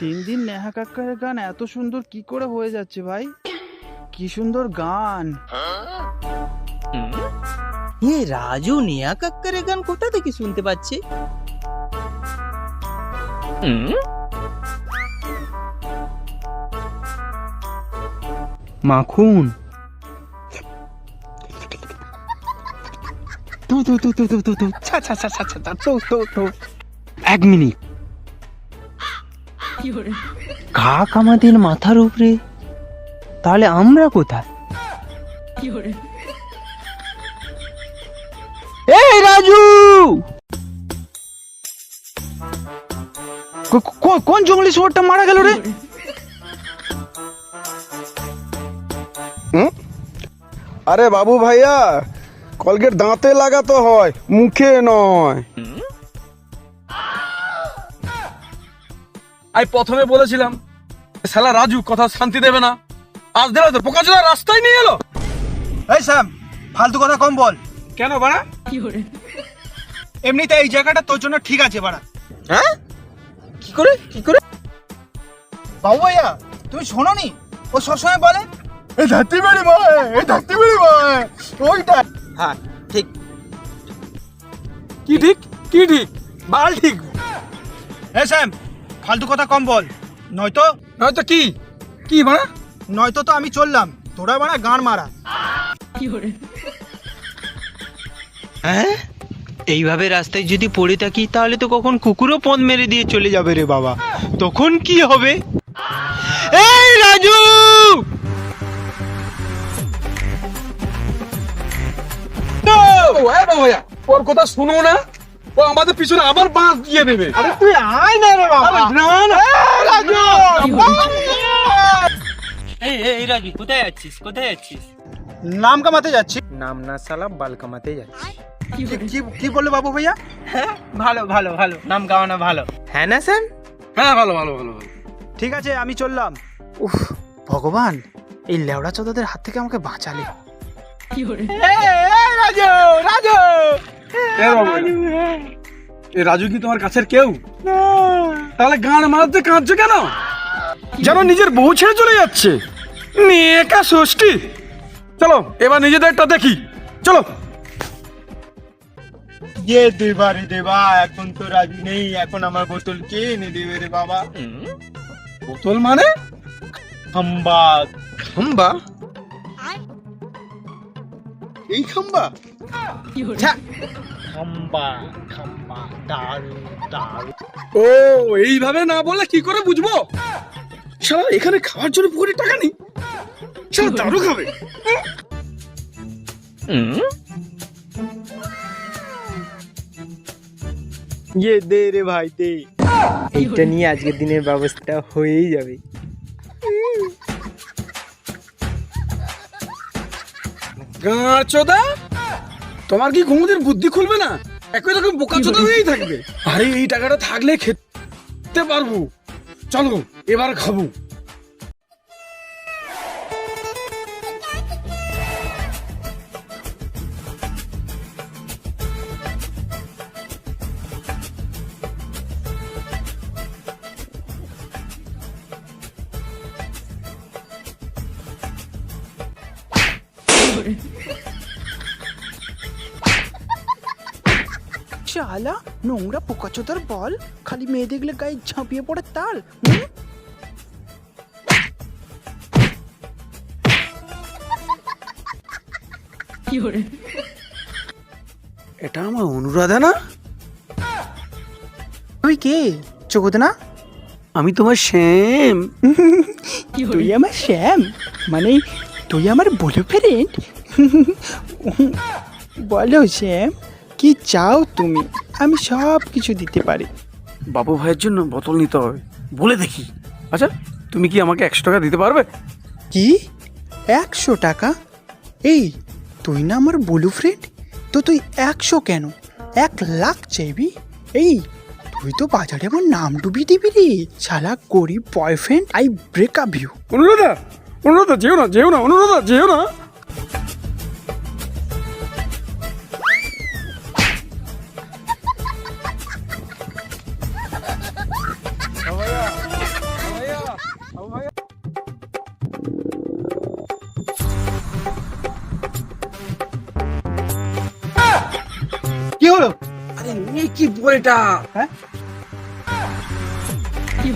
দিন দিন নেহা কাক্কারের গান এত সুন্দর কি করে হয়ে যাচ্ছে ভাই? কি সুন্দর গান! রাজু নেহা কাক্কারের গান কোথা থেকে শুনতে পাচ্ছে? মাখন এক মিনিট, কাক আমাদের মাথার উপরে, তাহলে আমরা কোথায়? এই রাজু, কোন জঙ্গলি শুয়োরটা মারা গেল রে? আরে বাবু ভাইয়া, কলগেট দাঁতে লাগাতে হয়, মুখে নয়। আমি প্রথমে বলেছিলাম শালা রাজু কথা শান্তি দেবে না, আজ দিল তো পোকাচোদা রাস্তায় নিয়ে এলো। এই স্যাম, ফালতু কথা কম বল। কেন বাড়া? এমনিতে এই জায়গাটা তোর জন্য ঠিক আছে বাড়া। হ্যাঁ, কি করে কি করে? বাবু ভাইয়া, তুমি শোনোনি? ও সবসময় বলে এই ধরতি বেড়ি ভাই, এই ধরতি বেড়ি ভাই, ওইটা। হ্যাঁ ঠিক। কি ঠিক কি ঠিক? বাল ঠিক। এই স্যাম, ফালতু কথা কম বল, নয়তো নয়তো কি কি বাড়া? নয়তো তো আমি চললাম, তোরা বাড়া গান মারা। হ্যাঁ, এইভাবে রাস্তায় যদি পড়ে থাকি তাহলে তো কখন কুকুরও পথ মেরে দিয়ে চলে যাবে রে বাবা, তখন কি হবে? এই রাজু, ভাইয়া ওর কথা শুনো না, ও আমাদের পিছনে আবার বাঁশ দিয়ে দেবে। আরে তুই আয় না রে বাবা। এই রাজু, কোথায় যাচ্ছিস? কোথায় যাচ্ছিস? নাম কামাতে যাচ্ছি। নাম না শালা, বাল কামাতে যাচ্ছিস। কি বললে বাবু ভাইয়া? হ্যাঁ, ভালো ভালো ভালো, নাম কামানো ভালো। হ্যাঁ না স্যার? হ্যাঁ ভালো ভালো ভালো ভালো। ঠিক আছে, আমি চললাম। উফ ভগবান, এই লেওড়া চোদাদের হাত থেকে আমাকে বাঁচালে। রাজু রাজু, এ রাজু কি তোমার কাছের কেউ? তাহলে গান মারতে কাঁদছো কেন? যেন নিজের বউ ছেড়ে চলে যাচ্ছে। মেয়েকা ষষ্ঠী। চলো এবার নিজেদেরটা দেখি, চলো। দেবা রে দেবা, এখন তো রাজু নেই, এখন আমার বোতল কে এনে দেবে রে বাবা? বোতল মানে? খাম্বা। খাম্বা? এই খাম্বা? খাম্বা খাম্বা, দারু দারু। ও এইভাবে না বলে কি করে বুঝবো? শালা এখানে খাওয়ার জন্য পুকুরে টাকা নেই, শালা দারু খাবে। দে রে ভাই দে, এইটা নিয়ে আজকের দিনের ব্যবস্থা হয়েই যাবে। গাঁচোদা, তোমার কি কোনোদিন বুদ্ধি খুলবে না? একই রকম বোকাচোদা হয়েই থাকবে। আরে এই টাকাটা থাকলে খেতে পারবো, চলো এবার খাবো। শালা নোংরা পোকাচোদার বল, খালি মেয়ে দেখলে গায়ে ঝাঁপিয়ে পড়ে তাল। এটা আমার অনুরাধা না? তুই কে চোখতে না? আমি তোমার শ্যাম। তুই আমার শ্যাম মানে তুই আমার বলো ফ্রেন্ড? বলো শ্যাম, কি চাও তুমি? আমি সব কিছু দিতে পারি। বাবু ভাইয়ের জন্য বোতল নিতে হবে, বলে দেখি। আচ্ছা তুমি কি আমাকে 100 টাকা দিতে পারবে? কি 100 টাকা? এই তুই না আমার বলু ফ্রেন্ড, তো তুই 100 কেন 1,00,000 চাইবি? এই তুই তো বাজারে আমার নাম ডুবিয়ে দিবি রে শালা গরিব boyfriend. I break up you. Anuradha, Anuradha যেও না যেও না, অনুরাধা যেও না। হলো? আরে নিয়ে কি বইটা? হ্যাঁ কি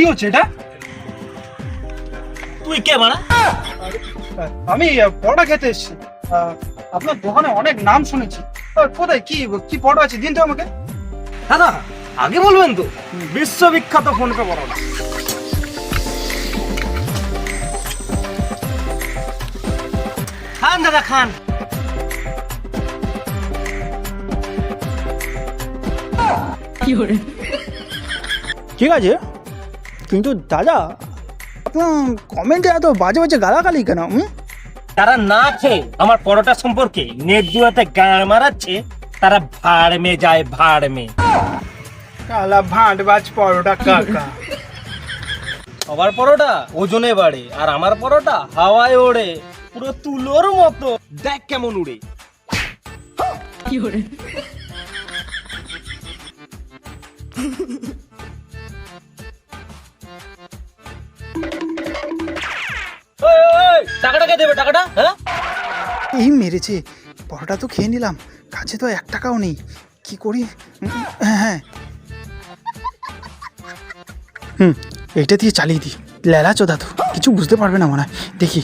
হচ্ছে এটা? তুই কে বাড়া? আমি পরোটা খেতে এসেছি। আপনার দোকানে অনেক নাম শুনেছি। কোথায় কি কি পরোটা আছে দিন তো আমাকে। দাদা আগে বলবেন তো। বিশ্ববিখ্যাত ফোনপে পরোটা। খান দাদা খান। ঠিক আছে, কিন্তু দাদা আপনার কমেন্টে এত বাজে বাজে গালাগালি কেন? তারা না খেয়ে আমার পরোটা সম্পর্কে নেট দুয়াতে গান মারাচ্ছে, তারা ভাড়মে যায় ভাড়মে। কালা ভাঁটবাজ পরোটা কাকা। সবার পরোটা ওজনে বাড়ে আর আমার পরোটা হাওয়ায় ওড়ে, পুরো তুলোর মতো। দেখ কেমন উড়ে। ওই, ওই, টাকাটা কে দেবে টাকাটা? হ্যাঁ এই মেরেছে। পরোটা তো খেয়ে নিলাম, কাছে তো 1 টাকাও নেই। কি করি? হ্যাঁ এইটা দিয়ে চালিয়ে দিই। লেলা চোদা তো কিছু বুঝতে পারবে না মনে হয়। দেখি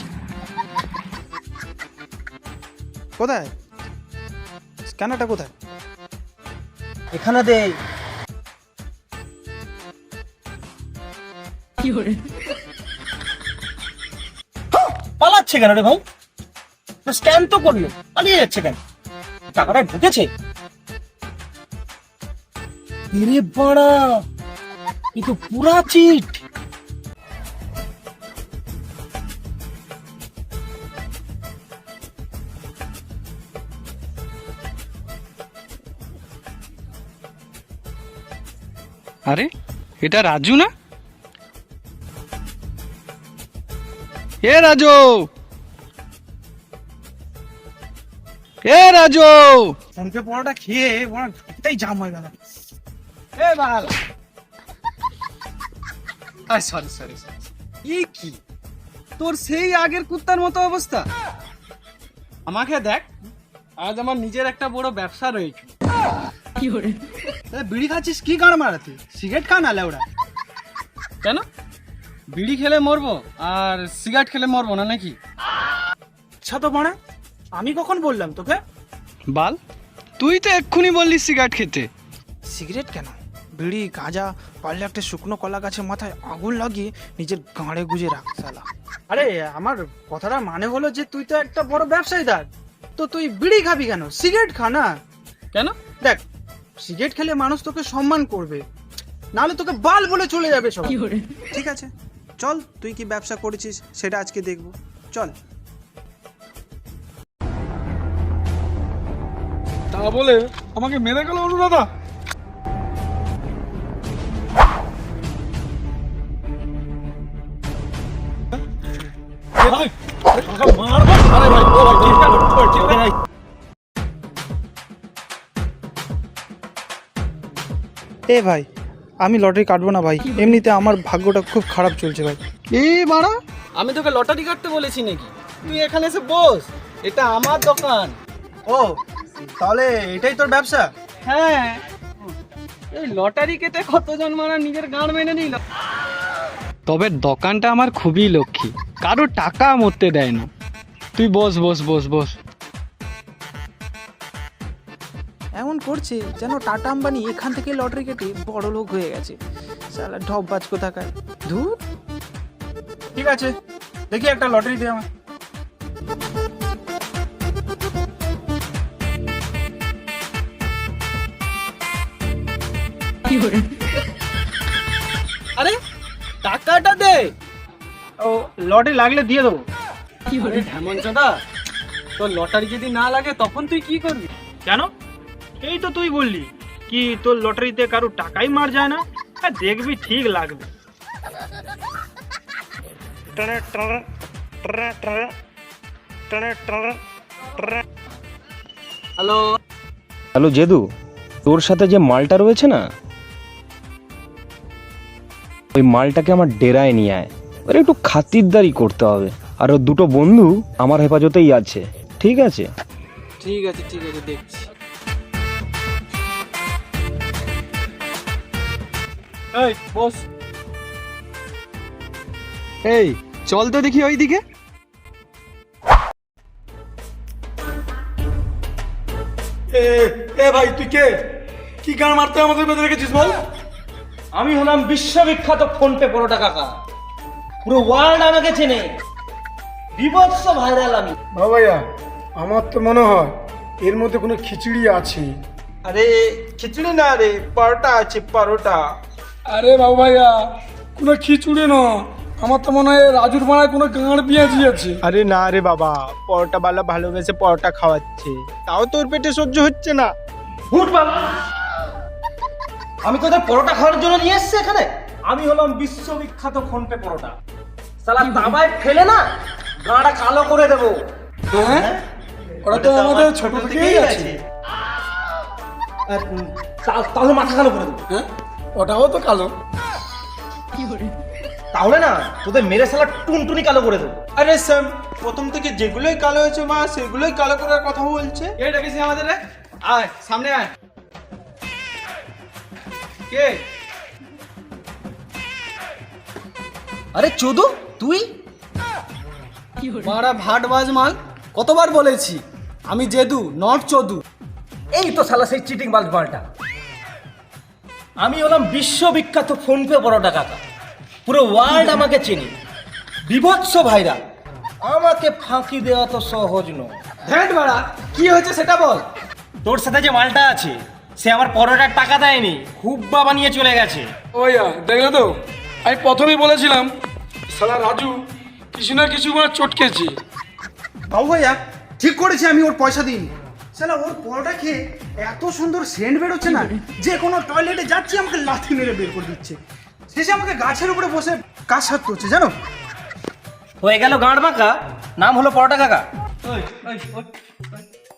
কোথায় স্ক্যানারটা, কোথায়? এখানে দে। পালাচ্ছে কেন রে ভাই? স্ক্যান তো করলো, পালিয়ে যাচ্ছে কেন? টাকাটা ঢুকেছে? এরে বাড়া, এ তো পুরা চিট। আরে এটা রাজু না? এ রাজু, এ রাজু, ফোনপে পরোটা খেয়ে এটাই জাম হয়ে গেল। এ বাল, সরি সরি। কি তোর সেই আগের কুত্তার মতো অবস্থা? আমাকে দেখ, আজ আমার নিজের একটা বড় ব্যবসা রয়েছে। বিড়ি খাচ্ছিস কি গান মারাতে? সিগারেট খা না লেওড়া। কেন? বিড়ি খেলে মরবো আর সিগারেট খেলে মরবো না নাকি? আচ্ছা তো মানে আমি কখন বললাম তোকে? বাল, তুই তো এক্ষুনি বললি সিগারেট খেতে। সিগারেট কেন, বিড়ি গাঁজা, পারলে একটা শুকনো কলা গাছের মাথায় আগুন লাগিয়ে নিজের গাঁড়ে গুজে রাখ শালা। আরে আমার কথাটা মানে হলো যে তুই তো একটা বড় ব্যবসায়ীদার, তো তুই বিড়ি খাবি কেন? সিগারেট খা না। কেন? দেখ, সিগারেট খেলে মানুষ তোকে সম্মান করবে, নাহলে তোকে বাল বলে চলে যাবে সব। ঠিক আছে চল, তুই কি ব্যবসা করেছিস সেটা আজকে দেখবো, চল। তা বলে আমাকে মেরে গেল অনুরাধা। এ ভাই, আমি লটারি কাটবো না ভাই, এমনিতে আমার ভাগ্যটা খুব খারাপ চলছে ভাই। এ বাড়া, আমি তোকে লটারি কাটতে বলেছি নাকি? তুই এখানে এসে বস, এটা আমার দোকান। ও তাহলে এটাই তোর ব্যবসা? হ্যাঁ, এই লটারি কেটে কতজন মারা নিজের গান মেনে নিল। তবে দোকানটা আমার খুবই লক্ষ্মী, কারো টাকা মরতে দেয় না। তুই বস বস বস বস। এমন করছে যেন টাটা আম্বানি এখান থেকে লটারি কেটে বড় লোক হয়ে গেছে। শালা ঢপ বাজ কোথাকার, ধুর। ঠিক আছে, দেখি একটা লটারি দে আমার। আরে টাকাটা দে। ও লটারি লাগলে দিয়ে দেবো। আরে ঢেমন চাঁদা, তোর লটারি যদি না লাগে তখন তুই কি করবি? কেন? এই তো তুই বললি কি তোর লটারিতে কারো টাকাই মার যায় না। হ্যাঁ দেখবি ঠিক লাগবে। হ্যালো। হ্যালো জেদু, তোর সাথে যে মালটা রয়েছে না, ওই মালটাকে আমার ডেরায় নিয়ে আয়। ওর একটু খাতিরদারি করতে হবে, আর ওর দুটো বন্ধু আমার হেফাজতেই আছে, ঠিক আছে? ঠিক আছে দেখছি। এই বস। এই চল তো দেখি ওইদিকে। এ ভাই তুই কে? কি গান মারতে আমাদের বেঁধে রেখেছিস বল? আমি হলাম বিশ্ববিখ্যাত ফোন পে পরোটা কাকা। পুরো ওয়ার্ল্ড আমাকে চেনে। বিভৎস ভাইরাল আমি। বাবা ভাইয়া, আমার তো মনে হয় এর মধ্যে কোনো খিচুড়ি আছে। আরে খিচুড়ি না রে, পরোটা আছে, পরোটা। আরে বাবু ভাইয়া, কোনো খিচুড়ি না, আমার তো মনে হয় রাজুর মারায় কোনো গাঁড় পেঁয়াজি আছে। আরে না রে বাবা, পরোটা বালা ভালোবেসে পরোটা খাওয়াচ্ছে, তাও তোর পেটে সহ্য হচ্ছে না। হুট বাবা, আমি তোদের পরোটা খাওয়ার জন্য নিয়ে এসেছি এখানে? আমি হলাম বিশ্ববিখ্যাত ফোন পে পরোটা। সালা দাবায় ফেলে না গাঁড়া কালো করে দেবো। হ্যাঁ, ওরা তো আমাদের ছোট থেকেই আছে। তাহলে মাথা কালো করে দেবো। হ্যাঁ, ওটাও তো কালো। তাহলে না তোদের মেরে সালা টুনটুনি কালো করে দেবো। আরে স্যার, প্রথম থেকে যেগুলোই কালো হয়েছে মা, সেগুলোই কালো করার কথা বলছে। এই ডেকেছি আমাদের রে, আয় সামনে আয়। কে? আরে চোদু, তুই? মারা ভাটবাজ মাল, কতবার বলেছি আমি জেদু নট চোদু। এই তো শালা সেই চিটিং বাজ মালটা। আমি হলাম বিশ্ববিখ্যাত ফোন পে পরোটা কাকা। পুরো ওয়ার্ল্ড আমাকে চেনে। বিভৎস ভাইরাল। আমাকে ফাঁকি দেওয়া তো সহজ নয়। ভেট বাড়া, কি হয়েছে সেটা বল। তোর সাথে যে মালটা আছে, সে আমার পরোটার টাকা দেয়নি, হুব্বা বানিয়ে চলে গেছে। ও ভাইয়া, দেখলে তো, আমি প্রথমেই বলেছিলাম শালা রাজু কিছু না কিছু মানে চটকেছে। বাবু ভাইয়া ঠিক করেছি, আমি ওর পয়সা দিইনি। শালা ওর পরোটা খেয়ে এত সুন্দর সেন্ট বেরোচ্ছে না, যে কোনো টয়লেটে যাচ্ছি আমাকে লাথি মেরে বের করে দিচ্ছে। শেষে আমাকে গাছের উপরে বসে কাজ সারতে হচ্ছে জানো। হয়ে গেল গাঁড় বাঁকা, নাম হলো পরোটা কাকা।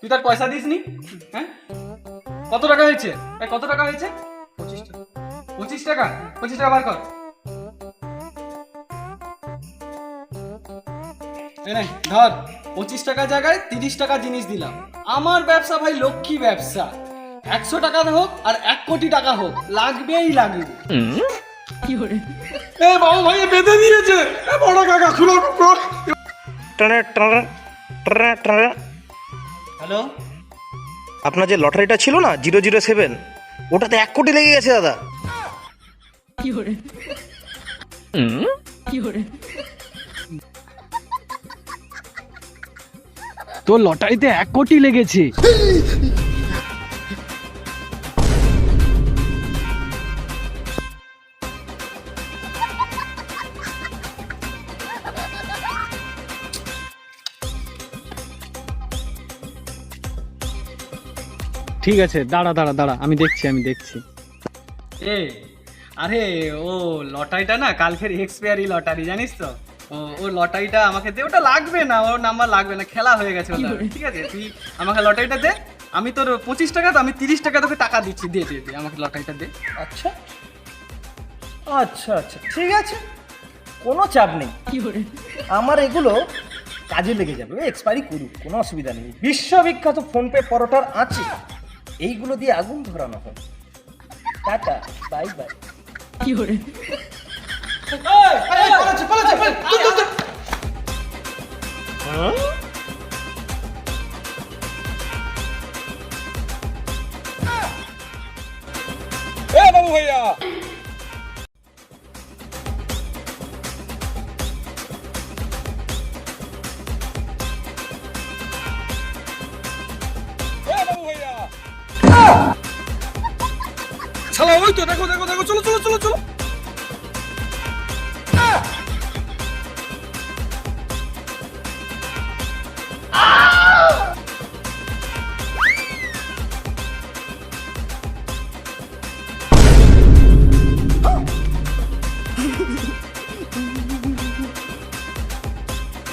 তুই তার পয়সা দিসনি? হ্যাঁ, কত টাকা হয়েছে? কত টাকা হয়েছে? 25 টাকা। 25 টাকা বার কর। এই নে, ধর 25 টাকা জায়গায় 30 টাকা জিনিস দিলাম। আমার ব্যবসা ভাই লক্ষ্মী ব্যবসা। 100 টাকা হোক আর 1 কোটি টাকা হোক, লাগবেই লাগবে। এ বাবু ভাই বেঁধে দিয়েছে। এ বড় কাকা খুলো খুলো। হ্যালো, আপনার যে লটারিটা ছিল না 007, ওটাতে 1 কোটি লেগে গেছে দাদা। তোর লটারিতে 1 কোটি লেগেছে? ঠিক আছে, দাঁড়া দাঁড়া দাঁড়া, আমি দেখছি। আরে ও লটারিটা না কালকের এক্সপায়ারি লটারি, জানিস তো? ও লটারিটা আমাকে দে, ওটা লাগবে না, ওর নাম্বার লাগবে না, খেলা হয়ে গেছে ওটা। ঠিক আছে, তুই আমাকে লটারিটা দে। আমি তোর 25 টাকা, তো আমি 30 টাকা তোকে টাকা দিচ্ছি। দে আমাকে লটারিটা দে। আচ্ছা আচ্ছা আচ্ছা, ঠিক আছে, কোনো চাপ নেই। আমার এগুলো কাজে লেগে যাবে, এক্সপায়ারি করুক, কোনো অসুবিধা নেই। বিশ্ববিখ্যাত ফোন পে পরোটার আছে, এইগুলো দিয়ে আগুন ধরানো হয়। Tata, bye bye. এ বাবু ভাইয়া, শালা ওই তো, দেখো দেখো দেখো, চলো চলো চলো চলো।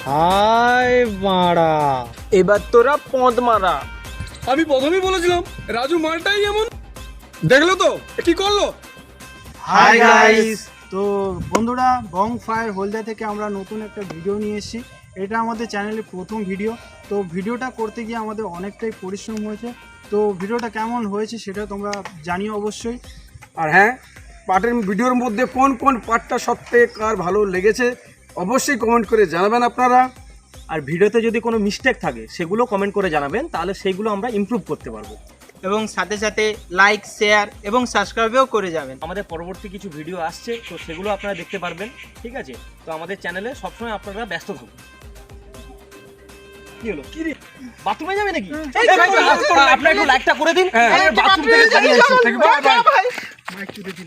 হায় বাড়া, এবার তোরা পদ মারা। আমি প্রথমেই বলেছিলাম রাজু মালটাই এমন, দেখলো তো কি করলো। হাই গাইস, তো বন্ধুরা বং ফায়ার হলদিয়া থেকে আমরা নতুন একটা ভিডিও নিয়ে এসেছি। এটা আমাদের চ্যানেলের প্রথম ভিডিও। তো ভিডিওটা করতে গিয়ে আমাদের অনেকটাই পরিশ্রম হয়েছে। তো ভিডিওটা কেমন হয়েছে সেটা তোমরা জানিও অবশ্যই। আর হ্যাঁ, পার্টের ভিডিওর মধ্যে কোন কোন পার্টটা সবথেকে কার ভালো লেগেছে অবশ্যই কমেন্ট করে জানাবেন আপনারা। আর ভিডিওতে যদি কোনো মিস্টেক থাকে সেগুলো কমেন্ট করে জানাবেন, তাহলে সেইগুলো আমরা ইমপ্রুভ করতে পারবো। এবং সাথে সাথে লাইক, শেয়ার এবং সাবস্ক্রাইবও করে যাবেন। আমাদের পরবর্তী কিছু ভিডিও আসছে, তো সেগুলো আপনারা দেখতে পারবেন। ঠিক আছে, তো আমাদের চ্যানেলে সবসময় আপনারা ব্যস্ত থাকুন। কি হলো, কি রে, বাথরুমে যাবে নাকি? আপনারা একটু লাইকটা করে দিন। বাথরুম থেকে